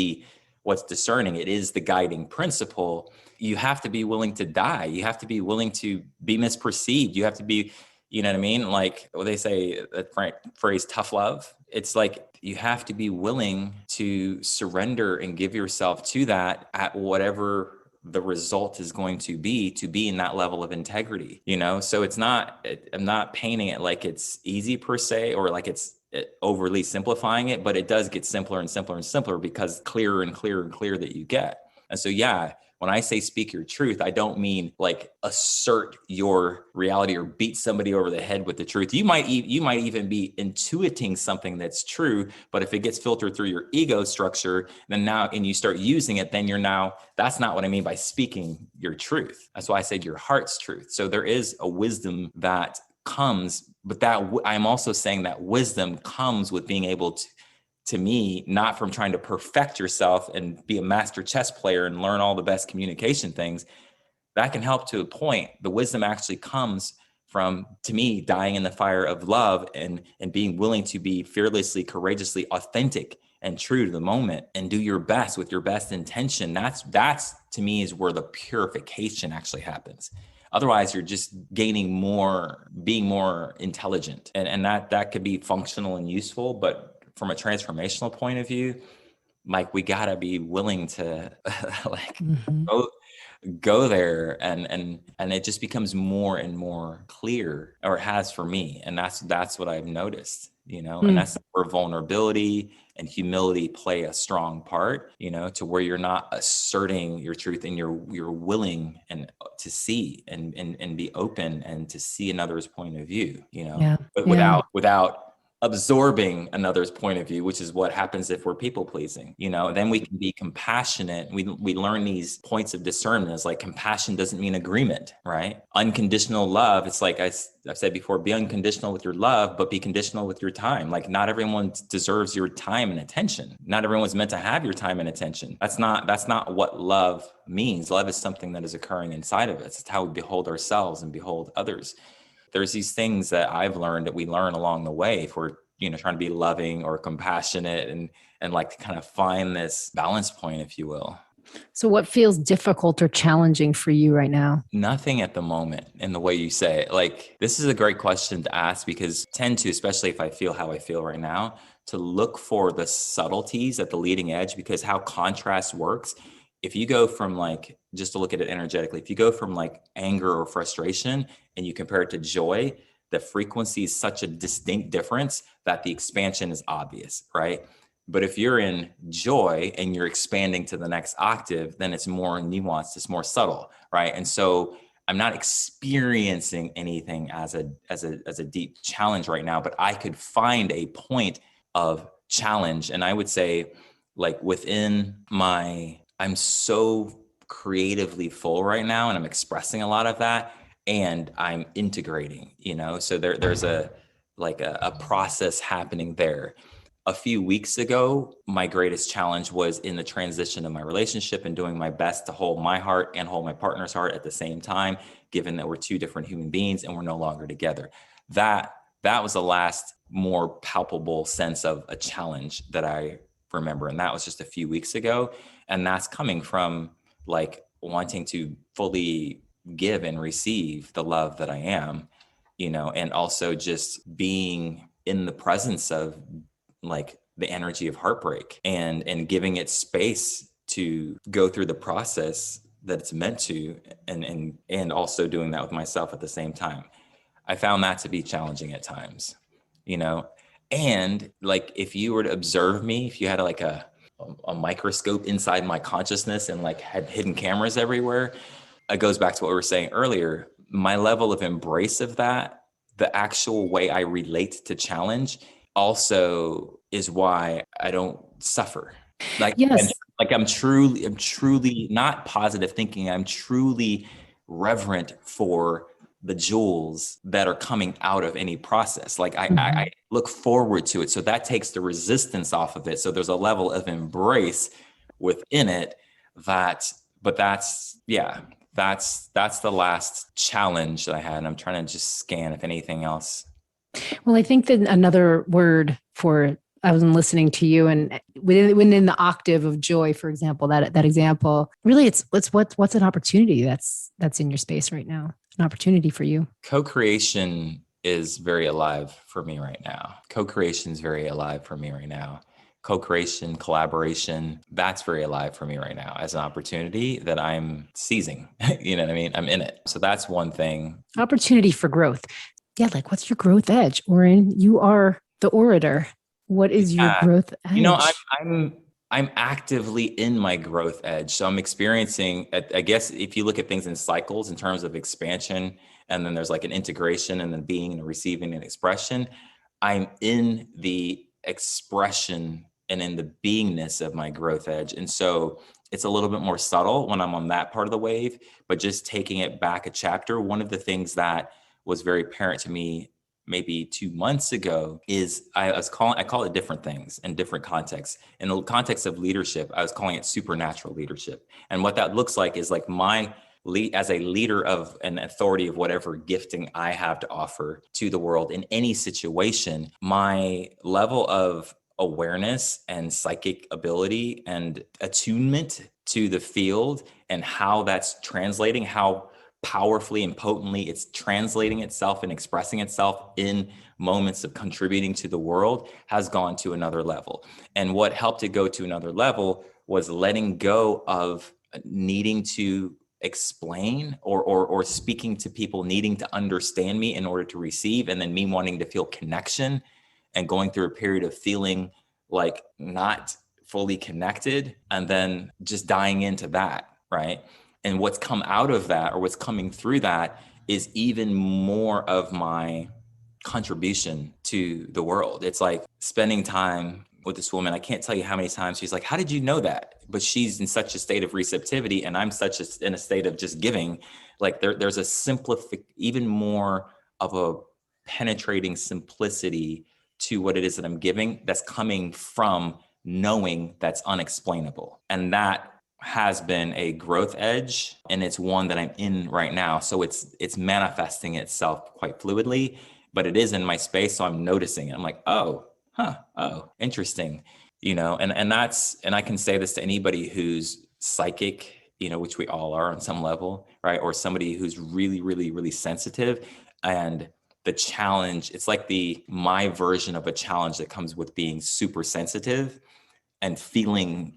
what's discerning. It is the guiding principle. You have to be willing to die. You have to be willing to be misperceived. You have to be, you know what I mean? Like what they say, that phrase, tough love. It's like you have to be willing to surrender and give yourself to that at whatever the result is going to be in that level of integrity, So I'm not painting it like it's easy per se, or like it's overly simplifying it, but it does get simpler and simpler and simpler because clearer and clearer and clearer that you get. And so, yeah, when I say speak your truth, I don't mean like assert your reality or beat somebody over the head with the truth. You might even be intuiting something that's true, but if it gets filtered through your ego structure, then now, and you start using it, then that's not what I mean by speaking your truth. That's why I said your heart's truth. So there is a wisdom that comes, but that I'm also saying that wisdom comes with being able to me, not from trying to perfect yourself and be a master chess player and learn all the best communication things. That can help to a point. The wisdom actually comes from, to me, dying in the fire of love and being willing to be fearlessly, courageously authentic and true to the moment and do your best with your best intention. That's to me is where the purification actually happens. Otherwise, you're just being more intelligent, and that could be functional and useful, but from a transformational point of view, like we gotta be willing to like go there, and it just becomes more and more clear, or it has for me, and that's what I've noticed, and that's where vulnerability and humility play a strong part, to where you're not asserting your truth and you're willing and to see and be open and to see another's point of view, but without absorbing another's point of view, which is what happens if we're people pleasing. Then we can be compassionate. We learn these points of discernment. It's like compassion doesn't mean agreement, right? Unconditional love. It's like I've said before, be unconditional with your love, but be conditional with your time. Like not everyone deserves your time and attention. Not everyone's meant to have your time and attention. That's not what love means. Love is something that is occurring inside of us. It's how we behold ourselves and behold others. There's these things that I've learned that we learn along the way if we're, trying to be loving or compassionate and like to kind of find this balance point, if you will. So what feels difficult or challenging for you right now? Nothing at the moment in the way you say it. Like, this is a great question to ask because I tend to, especially if I feel how I feel right now, to look for the subtleties at the leading edge, because how contrast works. If you go from like, just to look at it energetically, if you go from like anger or frustration and you compare it to joy, the frequency is such a distinct difference that the expansion is obvious, right? But if you're in joy and you're expanding to the next octave, then it's more nuanced, it's more subtle, right? And so I'm not experiencing anything as a deep challenge right now, but I could find a point of challenge. And I would say like I'm so creatively full right now and I'm expressing a lot of that and I'm integrating, so there's a process happening there. A few weeks ago, my greatest challenge was in the transition of my relationship and doing my best to hold my heart and hold my partner's heart at the same time, given that we're two different human beings and we're no longer together. That was the last more palpable sense of a challenge that I remember. And that was just a few weeks ago. And that's coming from like wanting to fully give and receive the love that I am, and also just being in the presence of like the energy of heartbreak and giving it space to go through the process that it's meant to, and also doing that with myself at the same time. I found that to be challenging at times, and like if you were to observe me, if you had like a microscope inside my consciousness and like had hidden cameras everywhere, it goes back to what we were saying earlier. My level of embrace of that, the actual way I relate to challenge, also is why I don't suffer. Like, Yes. I'm truly not positive thinking. I'm truly reverent for the jewels that are coming out of any process. Like I look forward to it. So that takes the resistance off of it. So there's a level of embrace within it that's the last challenge that I had. And I'm trying to just scan if anything else. Well, I think that another word for, I was listening to you, and within the octave of joy, for example, that example, really it's what's an opportunity that's in your space right now, an opportunity for you. Co-creation is very alive for me right now. Co-creation is very alive for me right now. Co-creation, collaboration, that's very alive for me right now as an opportunity that I'm seizing. You know what I mean? I'm in it. So that's one thing. Opportunity for growth. Yeah, like what's your growth edge? Oren, you are the orator. What is your growth edge? I'm actively in my growth edge. So I'm experiencing, I guess, if you look at things in cycles in terms of expansion, and then there's like an integration and then being and receiving and expression, I'm in the expression and in the beingness of my growth edge. And so it's a little bit more subtle when I'm on that part of the wave, but just taking it back a chapter, one of the things that was very apparent to me maybe 2 months ago is I call it different things in different contexts. In the context of leadership, I was calling it supernatural leadership. And what that looks like is like as a leader of an authority of whatever gifting I have to offer to the world in any situation, my level of awareness and psychic ability and attunement to the field and how that's translating, how powerfully and potently it's translating itself and expressing itself in moments of contributing to the world has gone to another level. And what helped it go to another level was letting go of needing to explain or speaking to people needing to understand me in order to receive, and then me wanting to feel connection and going through a period of feeling like not fully connected and then just dying into that, right? And what's come out of that, or what's coming through that, is even more of my contribution to the world. It's like spending time with this woman. I can't tell you how many times she's like, how did you know that? But she's in such a state of receptivity, and I'm in a state of just giving. Like there's a even more of a penetrating simplicity to what it is that I'm giving that's coming from knowing that's unexplainable. And that has been a growth edge, and it's one that I'm in right now. So it's manifesting itself quite fluidly, but it is in my space. So I'm noticing it. I'm like, oh, interesting. And I can say this to anybody who's psychic, which we all are on some level, right? Or somebody who's really, really, really sensitive. And the challenge, it's like my version of a challenge that comes with being super sensitive and feeling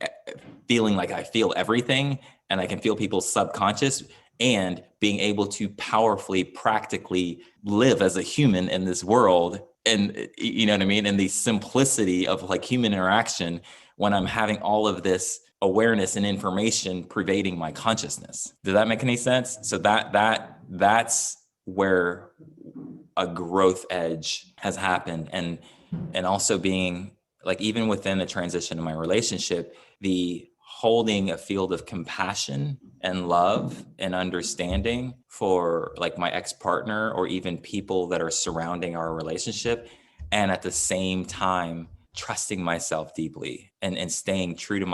like I feel everything, and I can feel people's subconscious, and being able to powerfully, practically live as a human in this world. And you know what I mean? And the simplicity of like human interaction when I'm having all of this awareness and information pervading my consciousness. Does that make any sense? So that's where a growth edge has happened. And also being like, even within the transition in my relationship, the holding a field of compassion and love and understanding for like my ex-partner or even people that are surrounding our relationship. And at the same time, trusting myself deeply and staying true to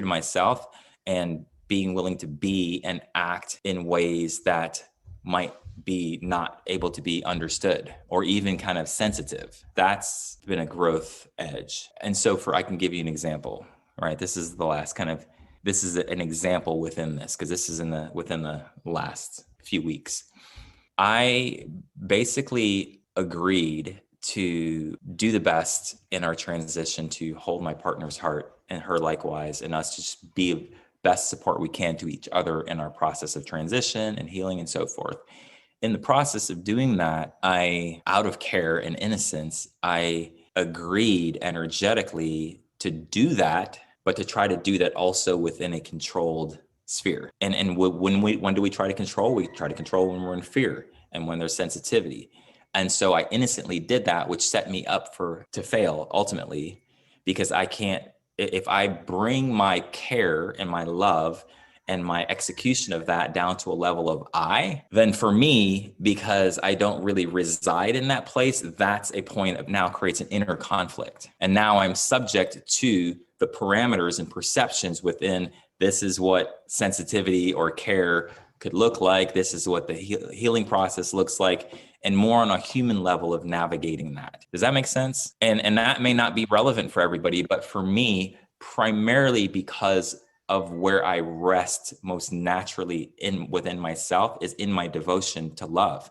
myself, and being willing to be and act in ways that might be not able to be understood or even kind of sensitive. That's been a growth edge. And so I can give you an example, right? This is an example within this, because this is within the last few weeks. I basically agreed to do the best in our transition, to hold my partner's heart and her likewise, and us to just be best support we can to each other in our process of transition and healing and so forth. In the process of doing that, out of care and innocence, I agreed energetically to do that, but to try to do that also within a controlled sphere. And when do we try to control? We try to control when we're in fear and when there's sensitivity. And so I innocently did that, which set me up to fail ultimately, because if I bring my care and my love and my execution of that down to a level of then for me, because I don't really reside in that place, that's a point of now creates an inner conflict. And now I'm subject to the parameters and perceptions within, this is what sensitivity or care could look like. This is what the healing process looks like, and more on a human level of navigating that. Does that make sense? And that may not be relevant for everybody, but for me, primarily because of where I rest most naturally within myself is in my devotion to love.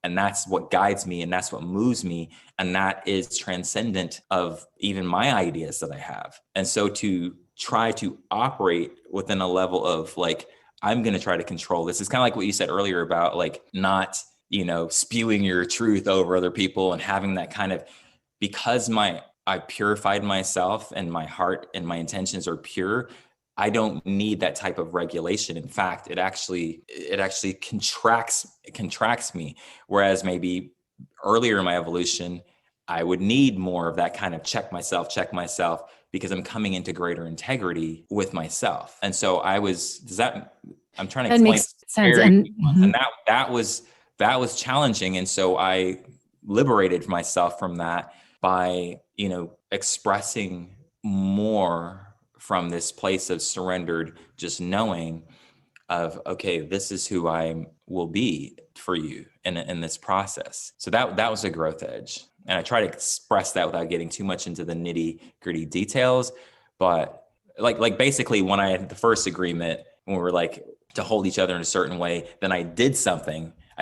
And that's what guides me, and that's what moves me. And that is transcendent of even my ideas that I have. And so to try to operate within a level of like, I'm going to try to control this. It's kind of like what you said earlier about like not, spewing your truth over other people and having that kind of, because I purified myself and my heart and my intentions are pure. I don't need that type of regulation. In fact, it actually contracts me. Whereas maybe earlier in my evolution, I would need more of that kind of check myself, because I'm coming into greater integrity with myself. And so I'm trying to explain. Makes sense. And that was challenging. And so I liberated myself from that by, expressing more from this place of surrendered, just knowing of, okay, this is who I will be for you in this process. So that was a growth edge. And I try to express that without getting too much into the nitty gritty details. But like basically when I had the first agreement, when we were like to hold each other in a certain way, then I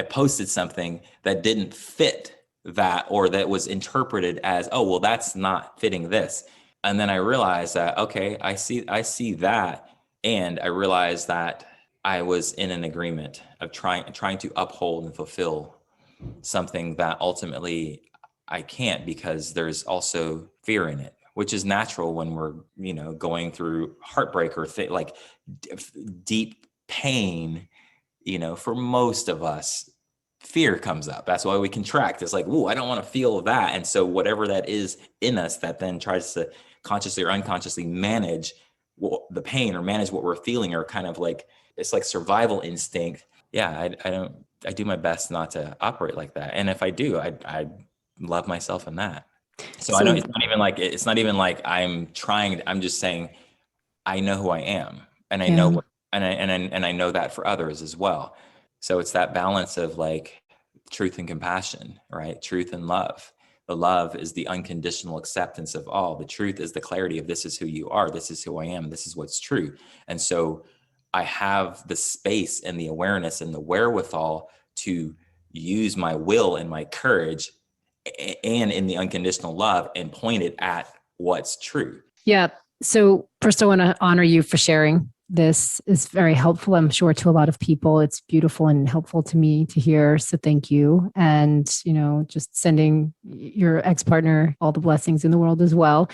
posted something that didn't fit that, or that was interpreted as, oh, well, that's not fitting this. And then I realized that, okay, I see that. And I realized that I was in an agreement of trying to uphold and fulfill something that ultimately I can't, because there's also fear in it, which is natural when we're, going through heartbreak or like deep pain. For most of us, fear comes up. That's why we contract. It's like, ooh, I don't want to feel that. And so whatever that is in us that then tries to consciously or unconsciously manage the pain or manage what we're feeling, or kind of like, it's like survival instinct. Yeah, I do my best not to operate like that. And if I do, I love myself in that. So I know So it's not even like I'm trying, I'm just saying, I know who I am, and I know yeah. what, and I know that for others as well. So it's that balance of like truth and compassion, right? Truth and love. The love is the unconditional acceptance of all. The truth is the clarity of this is who you are. This is who I am. This is what's true. And so I have the space and the awareness and the wherewithal to use my will and my courage and in the unconditional love and point it at what's true. Yeah. So first, I want to honor you for sharing. This is very helpful, I'm sure, to a lot of people. It's beautiful and helpful to me to hear. So thank you. And, just sending your ex-partner all the blessings in the world as well.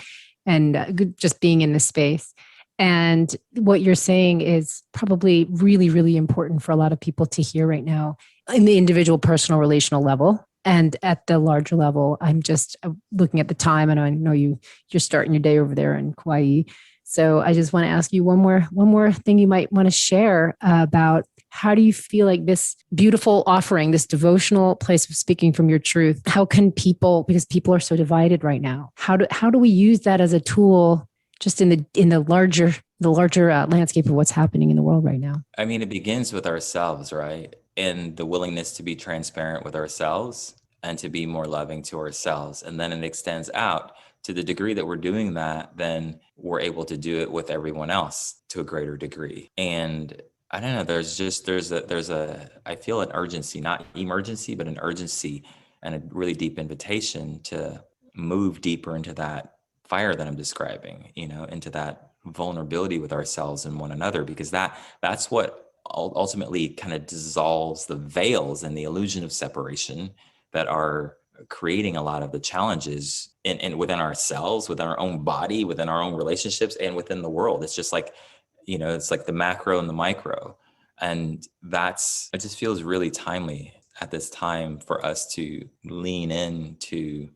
And just being in this space. And what you're saying is probably really, really important for a lot of people to hear right now in the individual, personal, relational level. And at the larger level, I'm just looking at the time, and I know you're starting your day over there in Kauai. So I just want to ask you one more thing you might want to share about how do you feel like this beautiful offering, this devotional place of speaking from your truth, how can people, because people are so divided right now, how do we use that as a tool just in the larger landscape of what's happening in the world right now? I mean, it begins with ourselves, right? And the willingness to be transparent with ourselves and to be more loving to ourselves. And then it extends out to the degree that we're doing that, then we're able to do it with everyone else to a greater degree. And I don't know, I feel an urgency, not emergency, but an urgency and a really deep invitation to move deeper into that fire that I'm describing, into that vulnerability with ourselves and one another, because that's what ultimately kind of dissolves the veils and the illusion of separation that are creating a lot of the challenges in within ourselves, within our own body, within our own relationships, and within the world. It's just like, it's like the macro and the micro. And it just feels really timely at this time for us to lean into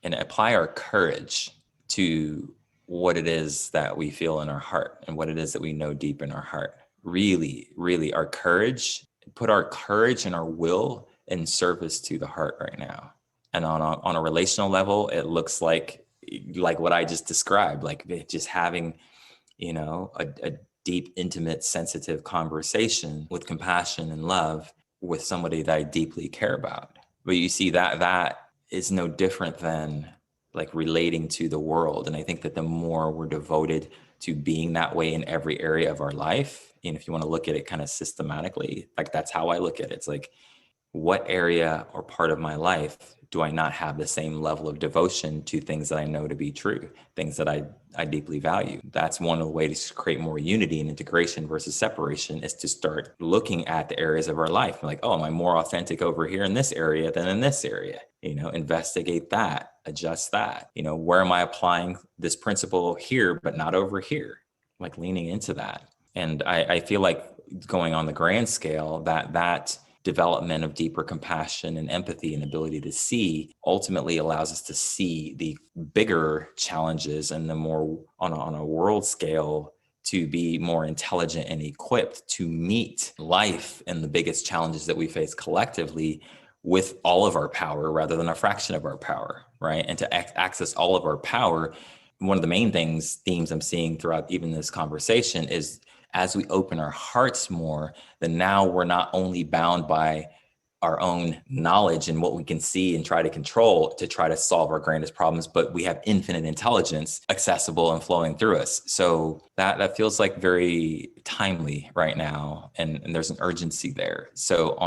and apply our courage to what it is that we feel in our heart and what it is that we know deep in our heart. Really, really, put our courage and our will in service to the heart right now. And on a relational level, it looks like what I just described, like just having, a deep, intimate, sensitive conversation with compassion and love with somebody that I deeply care about. But you see that is no different than like relating to the world. And I think that the more we're devoted to being that way in every area of our life, and if you want to look at it kind of systematically, like that's how I look at it. It's like, what area or part of my life do I not have the same level of devotion to things that I know to be true, things that I deeply value? That's one of the ways to create more unity and integration versus separation, is to start looking at the areas of our life. Like, oh, am I more authentic over here in this area than in this area? Investigate that, adjust that. Where am I applying this principle here, but not over here? Like leaning into that. And I feel like going on the grand scale, that development of deeper compassion and empathy and ability to see ultimately allows us to see the bigger challenges and the more on a world scale, to be more intelligent and equipped to meet life and the biggest challenges that we face collectively with all of our power rather than a fraction of our power, right? And to access all of our power. One of the main themes I'm seeing throughout even this conversation is, as we open our hearts more, then now we're not only bound by our own knowledge and what we can see and try to control to try to solve our grandest problems, but we have infinite intelligence accessible and flowing through us. So that feels like very timely right now. And there's an urgency there. So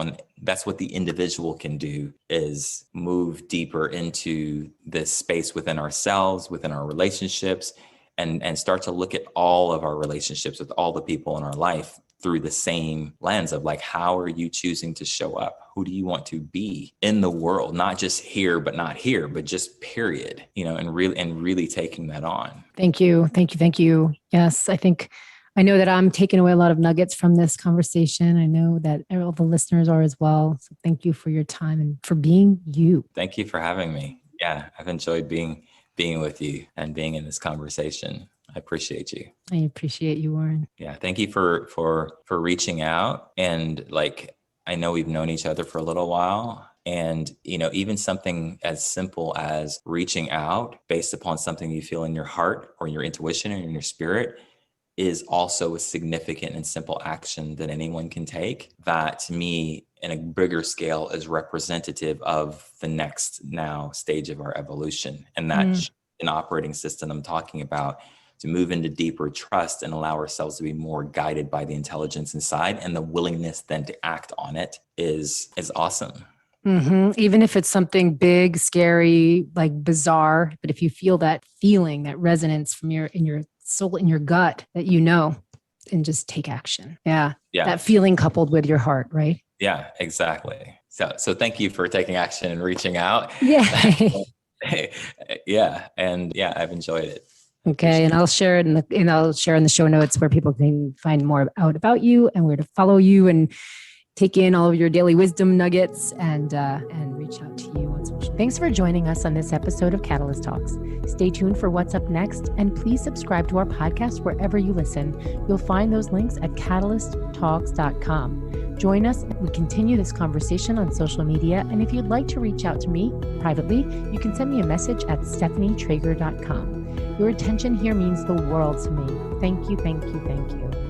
that's what the individual can do, is move deeper into this space within ourselves, within our relationships, and start to look at all of our relationships with all the people in our life through the same lens of like, how are you choosing to show up? Who do you want to be in the world? Not just here, but not here, but just period, and really taking that on. Thank you. Thank you. Thank you. Yes, I think I know that I'm taking away a lot of nuggets from this conversation. I know that all the listeners are as well. So thank you for your time and for being you. Thank you for having me. Yeah, I've enjoyed being with you and being in this conversation. I appreciate you. I appreciate you, Oren. Yeah, thank you for reaching out. And like, I know we've known each other for a little while, and even something as simple as reaching out based upon something you feel in your heart or your intuition or in your spirit is also a significant and simple action that anyone can take, that to me in a bigger scale is representative of the next now stage of our evolution. And that's an operating system I'm talking about, to move into deeper trust and allow ourselves to be more guided by the intelligence inside, and the willingness then to act on it is awesome. Mm-hmm. Even if it's something big, scary, like bizarre, but if you feel that feeling, that resonance from in your soul, in your gut, that and just take action. Yeah. That feeling coupled with your heart, right? Yeah, exactly. So thank you for taking action and reaching out. Yeah. Yeah. And yeah, I've enjoyed it. Okay. And I'll share it in the show notes where people can find more out about you and where to follow you and take in all of your daily wisdom nuggets and reach out to you on social media. Thanks for joining us on this episode of Catalyst Talks. Stay tuned for what's up next, and please subscribe to our podcast wherever you listen. You'll find those links at catalysttalks.com. Join us. We continue this conversation on social media, and if you'd like to reach out to me privately, you can send me a message at stephanietrager.com. Your attention here means the world to me. Thank you, thank you, thank you.